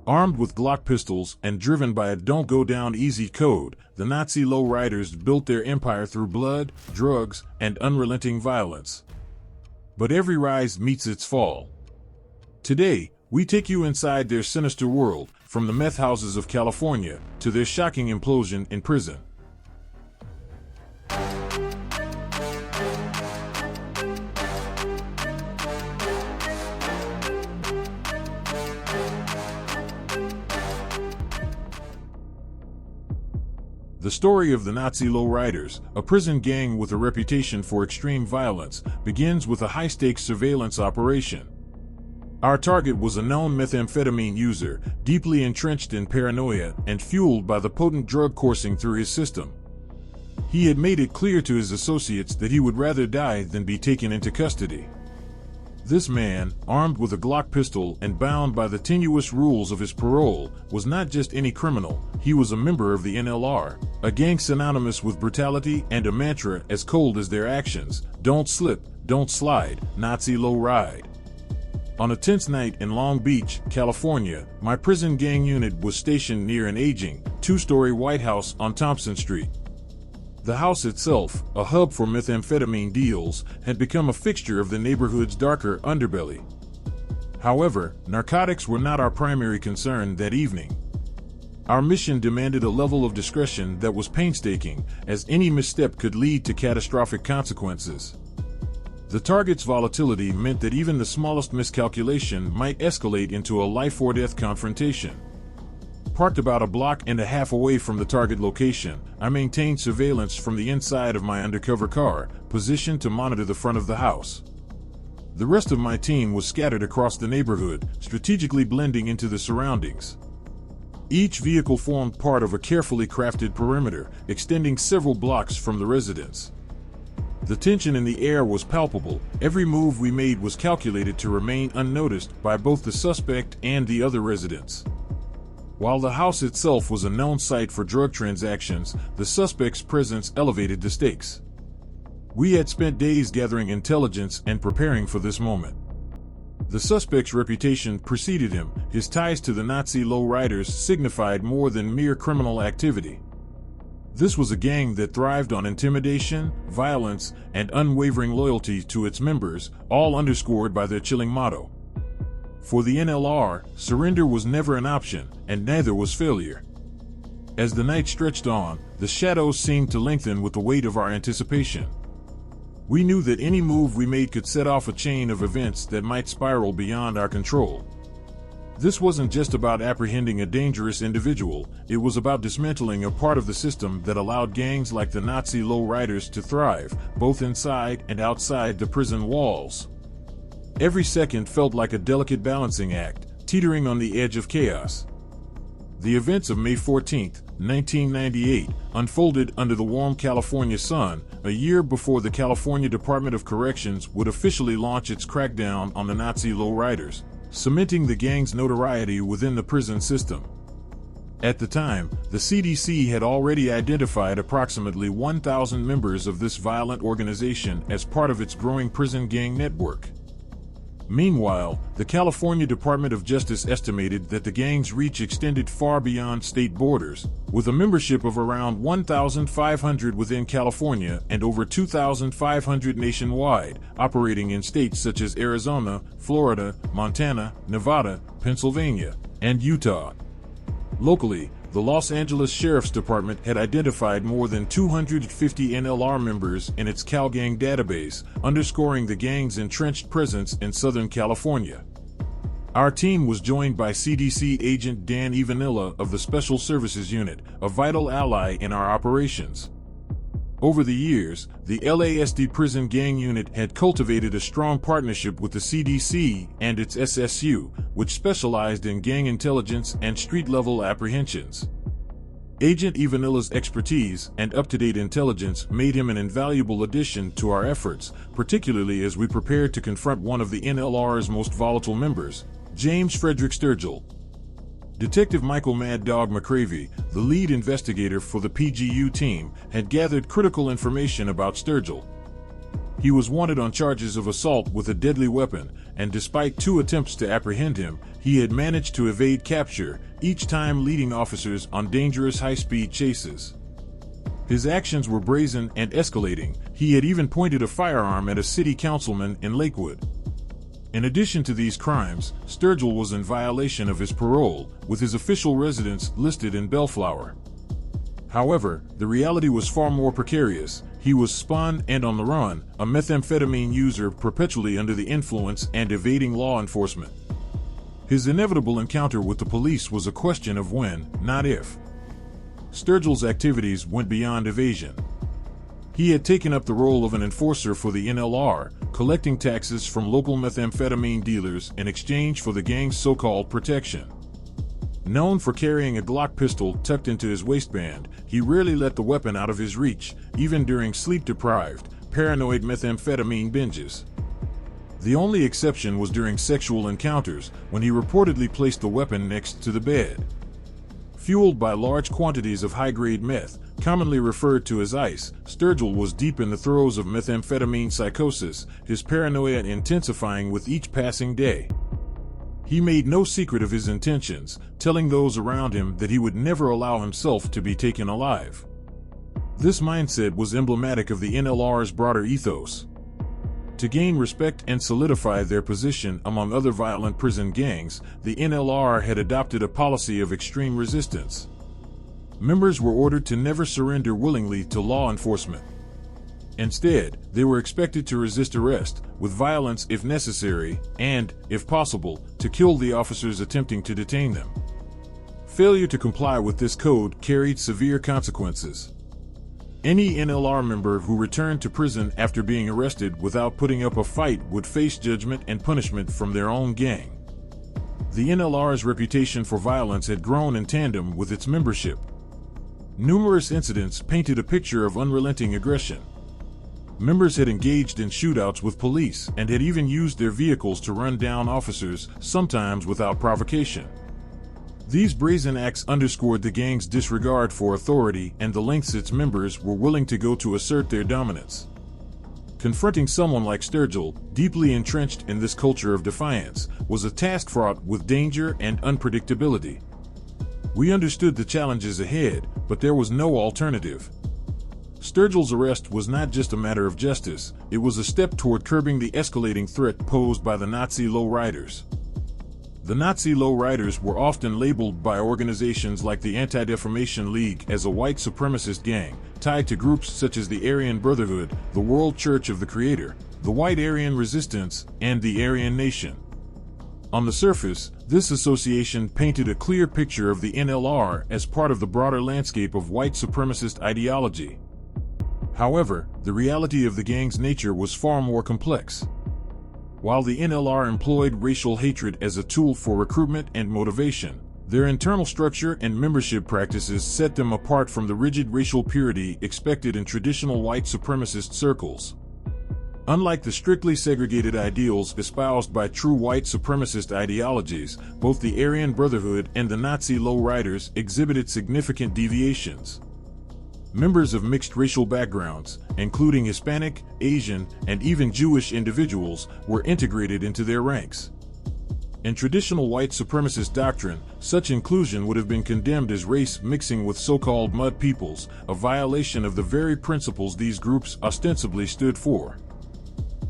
Armed with Glock pistols and driven by a "don't go down easy" code, the Nazi lowriders built their empire through blood, drugs, and unrelenting violence. But every rise meets its fall. Today, we take you inside their sinister world, from the meth houses of California to their shocking implosion in prison. The story of the Nazi lowriders, a prison gang with a reputation for extreme violence, begins with a high-stakes surveillance operation. Our target was a known methamphetamine user, deeply entrenched in paranoia and fueled by the potent drug coursing through his system. He had made it clear to his associates that he would rather die than be taken into custody. This man, armed with a Glock pistol and bound by the tenuous rules of his parole, was not just any criminal, he was a member of the NLR, a gang synonymous with brutality and a mantra as cold as their actions: don't slip, don't slide, Nazi low ride. On a tense night in Long Beach, California, my prison gang unit was stationed near an aging, two-story White House on Thompson Street. The house itself, a hub for methamphetamine deals, had become a fixture of the neighborhood's darker underbelly. However, narcotics were not our primary concern that evening. Our mission demanded a level of discretion that was painstaking, as any misstep could lead to catastrophic consequences. The target's volatility meant that even the smallest miscalculation might escalate into a life-or-death confrontation. Parked about a block and a half away from the target location, I maintained surveillance from the inside of my undercover car, positioned to monitor the front of the house. The rest of my team was scattered across the neighborhood, strategically blending into the surroundings. Each vehicle formed part of a carefully crafted perimeter, extending several blocks from the residence. The tension in the air was palpable. Every move we made was calculated to remain unnoticed by both the suspect and the other residents. While the house itself was a known site for drug transactions, the suspect's presence elevated the stakes. We had spent days gathering intelligence and preparing for this moment. The suspect's reputation preceded him. His ties to the Nazi lowriders signified more than mere criminal activity. This was a gang that thrived on intimidation, violence, and unwavering loyalty to its members, all underscored by their chilling motto. For the NLR, surrender was never an option, and neither was failure. As the night stretched on, the shadows seemed to lengthen with the weight of our anticipation. We knew that any move we made could set off a chain of events that might spiral beyond our control. This wasn't just about apprehending a dangerous individual, it was about dismantling a part of the system that allowed gangs like the Nazi lowriders to thrive, both inside and outside the prison walls. Every second felt like a delicate balancing act, teetering on the edge of chaos. The events of May 14, 1998, unfolded under the warm California sun, a year before the California Department of Corrections would officially launch its crackdown on the Nazi lowriders, cementing the gang's notoriety within the prison system. At the time, the CDC had already identified approximately 1,000 members of this violent organization as part of its growing prison gang network. Meanwhile, the California Department of Justice estimated that the gang's reach extended far beyond state borders, with a membership of around 1,500 within California and over 2,500 nationwide, operating in states such as Arizona, Florida, Montana, Nevada, Pennsylvania, and Utah. Locally, the Los Angeles Sheriff's Department had identified more than 250 NLR members in its CalGang database, underscoring the gang's entrenched presence in Southern California. Our team was joined by CDC agent Dan Ivanilla of the Special Services Unit, a vital ally in our operations. Over the years, the LASD Prison Gang Unit had cultivated a strong partnership with the CDC and its SSU, which specialized in gang intelligence and street-level apprehensions. Agent Ivanilla's expertise and up-to-date intelligence made him an invaluable addition to our efforts, particularly as we prepared to confront one of the NLR's most volatile members, James Frederick Sturgill. Detective Michael Mad Dog McCravey, the lead investigator for the PGU team, had gathered critical information about Sturgill. He was wanted on charges of assault with a deadly weapon, and despite 2 attempts to apprehend him, he had managed to evade capture, each time leading officers on dangerous high-speed chases. His actions were brazen and escalating. He had even pointed a firearm at a city councilman in Lakewood. In addition to these crimes, Sturgill was in violation of his parole, with his official residence listed in Bellflower. However, the reality was far more precarious. He was spun and on the run, a methamphetamine user perpetually under the influence and evading law enforcement. His inevitable encounter with the police was a question of when, not if. Sturgill's activities went beyond evasion. He had taken up the role of an enforcer for the NLR, collecting taxes from local methamphetamine dealers in exchange for the gang's so-called protection. Known for carrying a Glock pistol tucked into his waistband, he rarely let the weapon out of his reach, even during sleep-deprived, paranoid methamphetamine binges. The only exception was during sexual encounters, when he reportedly placed the weapon next to the bed. Fueled by large quantities of high-grade meth, commonly referred to as ice, Sturgill was deep in the throes of methamphetamine psychosis, his paranoia intensifying with each passing day. He made no secret of his intentions, telling those around him that he would never allow himself to be taken alive. This mindset was emblematic of the NLR's broader ethos. To gain respect and solidify their position among other violent prison gangs, the NLR had adopted a policy of extreme resistance. Members were ordered to never surrender willingly to law enforcement. Instead, they were expected to resist arrest, with violence if necessary, and, if possible, to kill the officers attempting to detain them. Failure to comply with this code carried severe consequences. Any NLR member who returned to prison after being arrested without putting up a fight would face judgment and punishment from their own gang. The NLR's reputation for violence had grown in tandem with its membership. Numerous incidents painted a picture of unrelenting aggression. Members had engaged in shootouts with police and had even used their vehicles to run down officers, sometimes without provocation. These brazen acts underscored the gang's disregard for authority and the lengths its members were willing to go to assert their dominance. Confronting someone like Sturgill, deeply entrenched in this culture of defiance, was a task fraught with danger and unpredictability. We understood the challenges ahead, but there was no alternative. Sturgill's arrest was not just a matter of justice, it was a step toward curbing the escalating threat posed by the Nazi lowriders. The Nazi lowriders were often labeled by organizations like the Anti-Defamation League as a white supremacist gang, tied to groups such as the Aryan Brotherhood, the World Church of the Creator, the White Aryan Resistance, and the Aryan Nation. On the surface, this association painted a clear picture of the NLR as part of the broader landscape of white supremacist ideology. However, the reality of the gang's nature was far more complex. While the NLR employed racial hatred as a tool for recruitment and motivation, their internal structure and membership practices set them apart from the rigid racial purity expected in traditional white supremacist circles. Unlike the strictly segregated ideals espoused by true white supremacist ideologies, both the Aryan Brotherhood and the Nazi lowriders exhibited significant deviations. Members of mixed racial backgrounds, including Hispanic, Asian, and even Jewish individuals, were integrated into their ranks. In traditional white supremacist doctrine, such inclusion would have been condemned as race mixing with so-called mud peoples, a violation of the very principles these groups ostensibly stood for.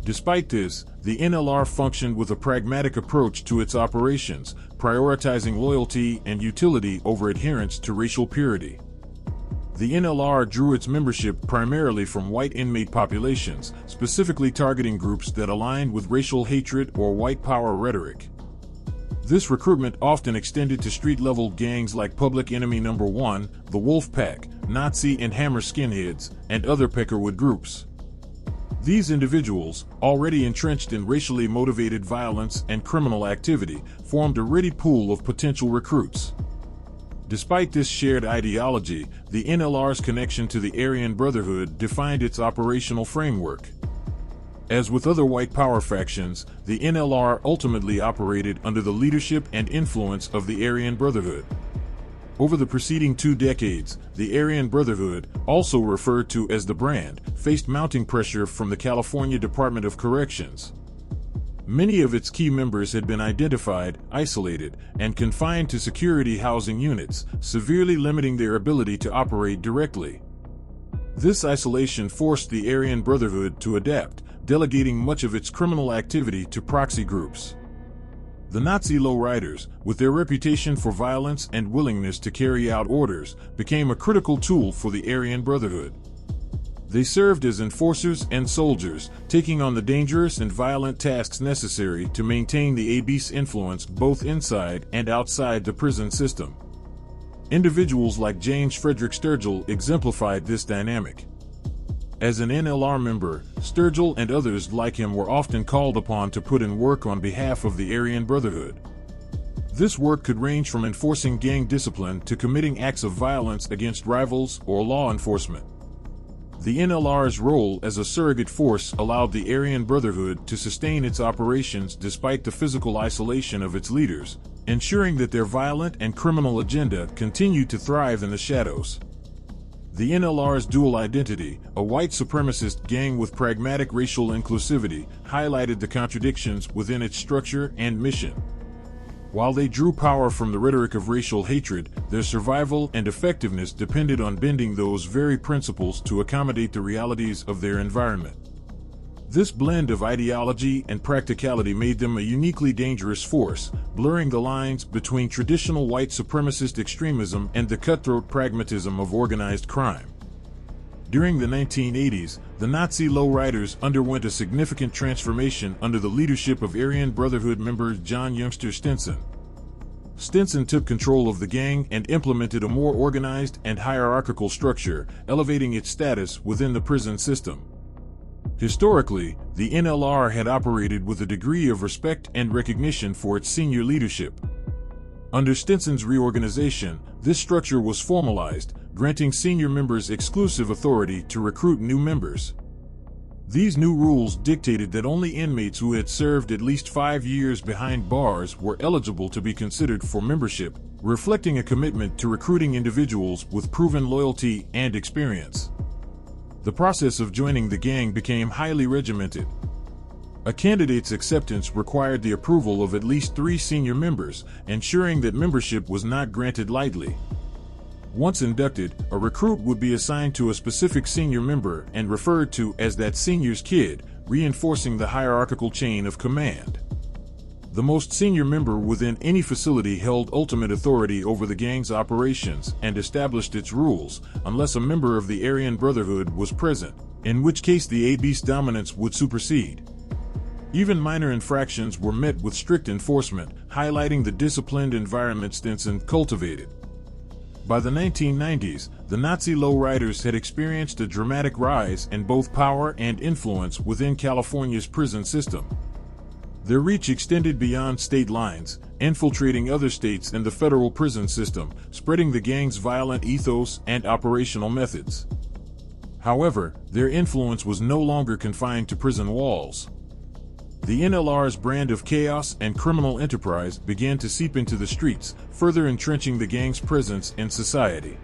Despite this, the NLR functioned with a pragmatic approach to its operations, prioritizing loyalty and utility over adherence to racial purity. The NLR drew its membership primarily from white inmate populations, specifically targeting groups that aligned with racial hatred or white power rhetoric. This recruitment often extended to street-level gangs like Public Enemy No. 1, the Wolf Pack, Nazi and Hammer Skinheads, and other Peckerwood groups. These individuals, already entrenched in racially motivated violence and criminal activity, formed a ready pool of potential recruits. Despite this shared ideology, the NLR's connection to the Aryan Brotherhood defined its operational framework. As with other white power factions, the NLR ultimately operated under the leadership and influence of the Aryan Brotherhood. Over the preceding 2 decades, the Aryan Brotherhood, also referred to as the Brand, faced mounting pressure from the California Department of Corrections. Many of its key members had been identified, isolated, and confined to security housing units, severely limiting their ability to operate directly. This isolation forced the Aryan Brotherhood to adapt, delegating much of its criminal activity to proxy groups. The Nazi lowriders, with their reputation for violence and willingness to carry out orders, became a critical tool for the Aryan Brotherhood. They served as enforcers and soldiers, taking on the dangerous and violent tasks necessary to maintain the AB's influence both inside and outside the prison system. Individuals like James Frederick Sturgill exemplified this dynamic. As an NLR member, Sturgill and others like him were often called upon to put in work on behalf of the Aryan Brotherhood. This work could range from enforcing gang discipline to committing acts of violence against rivals or law enforcement. The NLR's role as a surrogate force allowed the Aryan Brotherhood to sustain its operations despite the physical isolation of its leaders, ensuring that their violent and criminal agenda continued to thrive in the shadows. The NLR's dual identity, a white supremacist gang with pragmatic racial inclusivity, highlighted the contradictions within its structure and mission. While they drew power from the rhetoric of racial hatred, their survival and effectiveness depended on bending those very principles to accommodate the realities of their environment. This blend of ideology and practicality made them a uniquely dangerous force, blurring the lines between traditional white supremacist extremism and the cutthroat pragmatism of organized crime. During the 1980s, the Nazi lowriders underwent a significant transformation under the leadership of Aryan Brotherhood member John Youngster Stinson. Stinson took control of the gang and implemented a more organized and hierarchical structure, elevating its status within the prison system. Historically, the NLR had operated with a degree of respect and recognition for its senior leadership. Under Stinson's reorganization, this structure was formalized, granting senior members exclusive authority to recruit new members. These new rules dictated that only inmates who had served at least 5 years behind bars were eligible to be considered for membership, reflecting a commitment to recruiting individuals with proven loyalty and experience. The process of joining the gang became highly regimented. A candidate's acceptance required the approval of at least 3 senior members, ensuring that membership was not granted lightly. Once inducted, a recruit would be assigned to a specific senior member and referred to as that senior's kid, reinforcing the hierarchical chain of command. The most senior member within any facility held ultimate authority over the gang's operations and established its rules, unless a member of the Aryan Brotherhood was present, in which case the AB's dominance would supersede. Even minor infractions were met with strict enforcement, highlighting the disciplined environment Stinson cultivated. By the 1990s, the Nazi lowriders had experienced a dramatic rise in both power and influence within California's prison system. Their reach extended beyond state lines, infiltrating other states and the federal prison system, spreading the gang's violent ethos and operational methods. However, their influence was no longer confined to prison walls. The NLR's brand of chaos and criminal enterprise began to seep into the streets, further entrenching the gang's presence in society.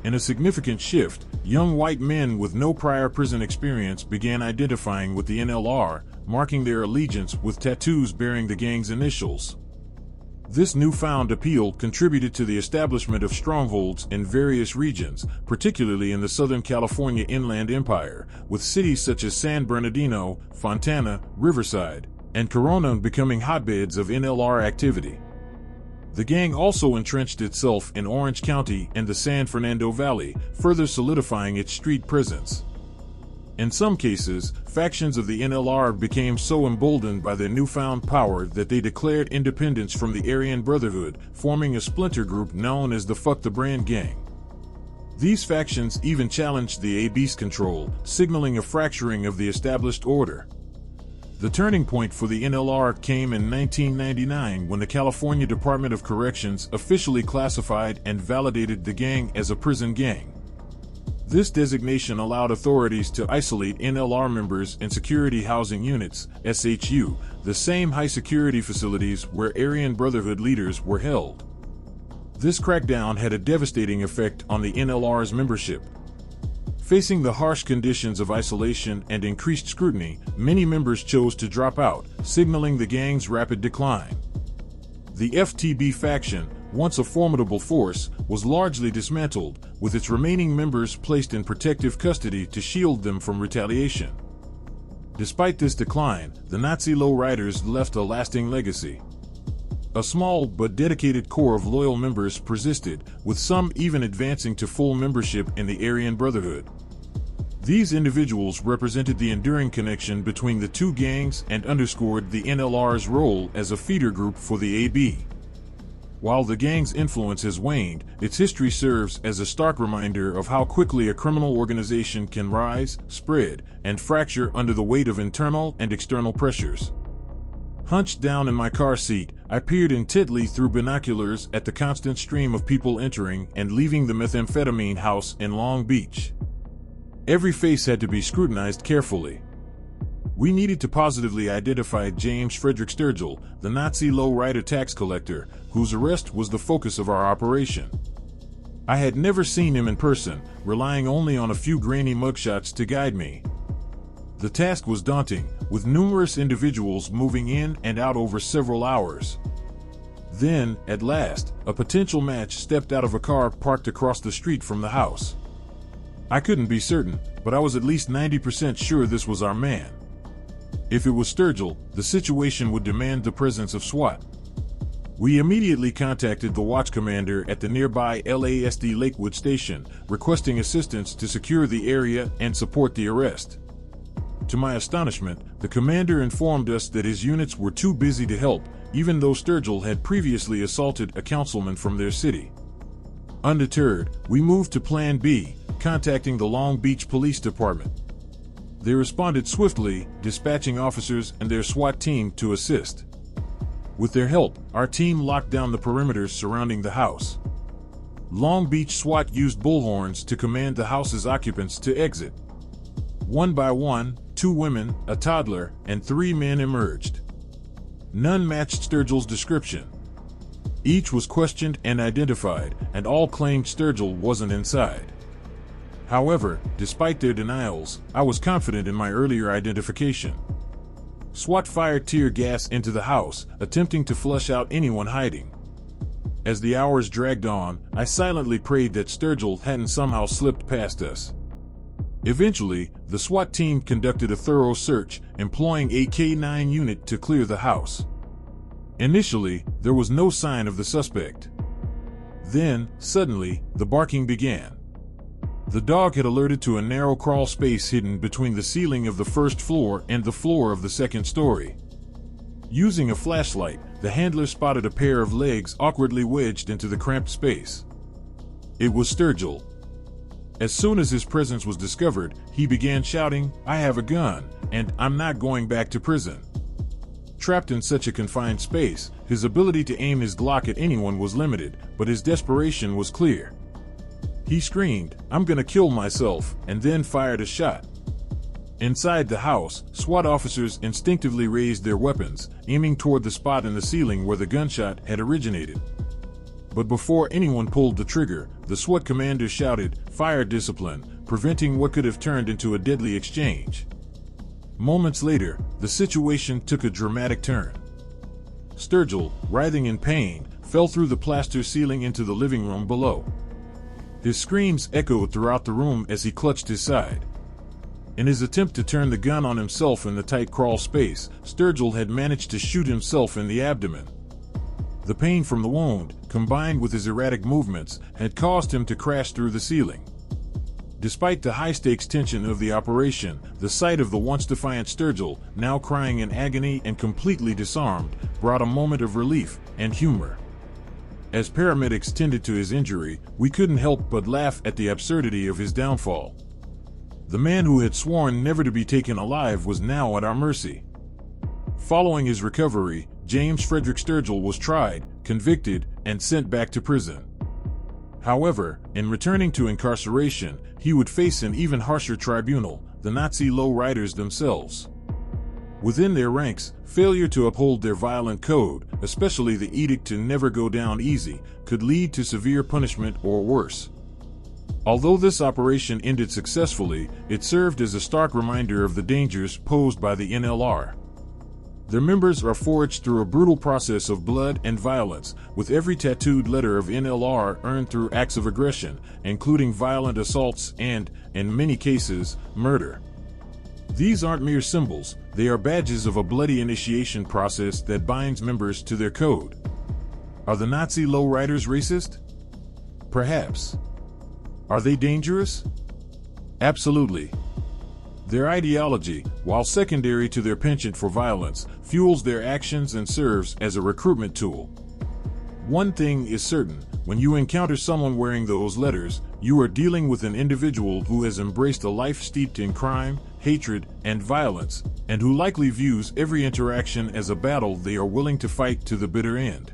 In a significant shift, young white men with no prior prison experience began identifying with the NLR, marking their allegiance with tattoos bearing the gang's initials. This newfound appeal contributed to the establishment of strongholds in various regions, particularly in the Southern California Inland Empire, with cities such as San Bernardino, Fontana, Riverside, and Corona becoming hotbeds of NLR activity. The gang also entrenched itself in Orange County and the San Fernando Valley, further solidifying its street presence. In some cases, factions of the NLR became so emboldened by their newfound power that they declared independence from the Aryan Brotherhood, forming a splinter group known as the Fuck the Brand Gang. These factions even challenged the AB's control, signaling a fracturing of the established order. The turning point for the NLR came in 1999 when the California Department of Corrections officially classified and validated the gang as a prison gang. This designation allowed authorities to isolate NLR members in security housing units, SHU, the same high-security facilities where Aryan Brotherhood leaders were held. This crackdown had a devastating effect on the NLR's membership. Facing the harsh conditions of isolation and increased scrutiny, many members chose to drop out, signaling the gang's rapid decline. The FTB faction, once a formidable force, was largely dismantled, with its remaining members placed in protective custody to shield them from retaliation. Despite this decline, the Nazi lowriders left a lasting legacy. A small but dedicated core of loyal members persisted, with some even advancing to full membership in the Aryan Brotherhood. These individuals represented the enduring connection between the two gangs and underscored the NLR's role as a feeder group for the AB. While the gang's influence has waned, its history serves as a stark reminder of how quickly a criminal organization can rise, spread, and fracture under the weight of internal and external pressures. Hunched down in my car seat, I peered intently through binoculars at the constant stream of people entering and leaving the methamphetamine house in Long Beach. Every face had to be scrutinized carefully. We needed to positively identify James Frederick Sturgill, the Nazi lowrider tax collector, whose arrest was the focus of our operation. I had never seen him in person, relying only on a few grainy mugshots to guide me. The task was daunting, with numerous individuals moving in and out over several hours. Then, at last, a potential match stepped out of a car parked across the street from the house. I couldn't be certain, but I was at least 90% sure this was our man. If it was Sturgill, the situation would demand the presence of SWAT. We immediately contacted the watch commander at the nearby LASD Lakewood station, requesting assistance to secure the area and support the arrest. To my astonishment, the commander informed us that his units were too busy to help, even though Sturgill had previously assaulted a councilman from their city. Undeterred, we moved to Plan B, contacting the Long Beach Police Department. They responded swiftly, dispatching officers and their SWAT team to assist. With their help, our team locked down the perimeters surrounding the house. Long Beach SWAT used bullhorns to command the house's occupants to exit. One by one, 2 women, a toddler, and 3 men emerged. None matched Sturgill's description. Each was questioned and identified, and all claimed Sturgill wasn't inside. However, despite their denials, I was confident in my earlier identification. SWAT fired tear gas into the house, attempting to flush out anyone hiding. As the hours dragged on, I silently prayed that Sturgill hadn't somehow slipped past us. Eventually, the SWAT team conducted a thorough search, employing a K-9 unit to clear the house. Initially, there was no sign of the suspect. Then, suddenly, the barking began. The dog had alerted to a narrow crawl space hidden between the ceiling of the first floor and the floor of the second story. Using a flashlight, the handler spotted a pair of legs awkwardly wedged into the cramped space. It was Sturgill. As soon as his presence was discovered, he began shouting, "I have a gun, and I'm not going back to prison." Trapped in such a confined space, his ability to aim his Glock at anyone was limited, but his desperation was clear. He screamed, "I'm gonna kill myself," and then fired a shot. Inside the house, SWAT officers instinctively raised their weapons, aiming toward the spot in the ceiling where the gunshot had originated. But before anyone pulled the trigger, the SWAT commander shouted, "Fire discipline," preventing what could have turned into a deadly exchange. Moments later, the situation took a dramatic turn. Sturgill, writhing in pain, fell through the plaster ceiling into the living room below. His screams echoed throughout the room as he clutched his side. In his attempt to turn the gun on himself in the tight crawl space, Sturgill had managed to shoot himself in the abdomen. The pain from the wound, combined with his erratic movements, had caused him to crash through the ceiling. Despite the high-stakes tension of the operation, the sight of the once-defiant Sturgill, now crying in agony and completely disarmed, brought a moment of relief and humor. As paramedics tended to his injury, we couldn't help but laugh at the absurdity of his downfall. The man who had sworn never to be taken alive was now at our mercy. Following his recovery, James Frederick Sturgill was tried, convicted, and sent back to prison. However, in returning to incarceration, he would face an even harsher tribunal, the Nazi lowriders themselves. Within their ranks, failure to uphold their violent code, especially the edict to never go down easy, could lead to severe punishment or worse. Although this operation ended successfully, it served as a stark reminder of the dangers posed by the NLR. Their members are forged through a brutal process of blood and violence, with every tattooed letter of NLR earned through acts of aggression, including violent assaults and, in many cases, murder. These aren't mere symbols, they are badges of a bloody initiation process that binds members to their code. Are the Nazi lowriders racist? Perhaps. Are they dangerous? Absolutely. Their ideology, while secondary to their penchant for violence, fuels their actions and serves as a recruitment tool. One thing is certain, when you encounter someone wearing those letters, you are dealing with an individual who has embraced a life steeped in crime, hatred, and violence, and who likely views every interaction as a battle they are willing to fight to the bitter end.